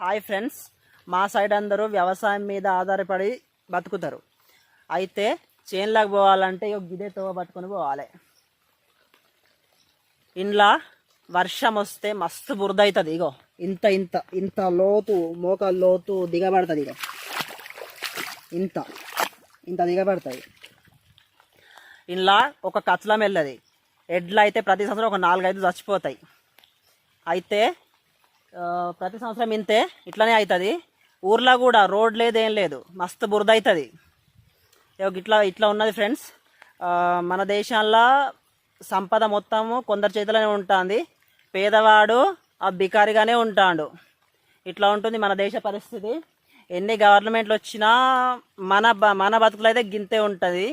Hi friends, మా side అందరూ వ్యవసాయం మీద ఆధారపడి బతుకుతారు. అయితే చేన్లకు పోవాలంటే గిదే తోవ పట్టుకొని పోవాలి. ఇంట్లో వర్షం వస్తే మస్తు బురద అవుతుంది. ఇగో ఇంత ఇంత ఇంత లోతు, మోకాలు లోతు దిగబడుతుంది. ఇగో ఇంత ఇంత దిగబడుతుంది. ఇంట్లో ఒక కచ్చలం వెళ్ళది. ఎడ్లు అయితే ప్రతి సంవత్సరం ఒక 4-5 చచ్చిపోతాయి. అయితే ప్రతి సంవత్సరం ఇంతే ఇట్లనే అవుతుంది. ఊర్లో కూడా రోడ్ లేదు, ఏం లేదు, మస్తు బురద అవుతుంది. ఇట్లా ఇట్లా ఉన్నది ఫ్రెండ్స్. మన దేశంలో సంపద మొత్తము కొందరి చేతిలోనే ఉంటుంది. పేదవాడు ఆ బికారిగానే ఉంటాడు. ఇట్లా ఉంటుంది మన దేశ పరిస్థితి. ఎన్ని గవర్నమెంట్లు వచ్చినా మన బతుకులు అయితే గింతే ఉంటుంది.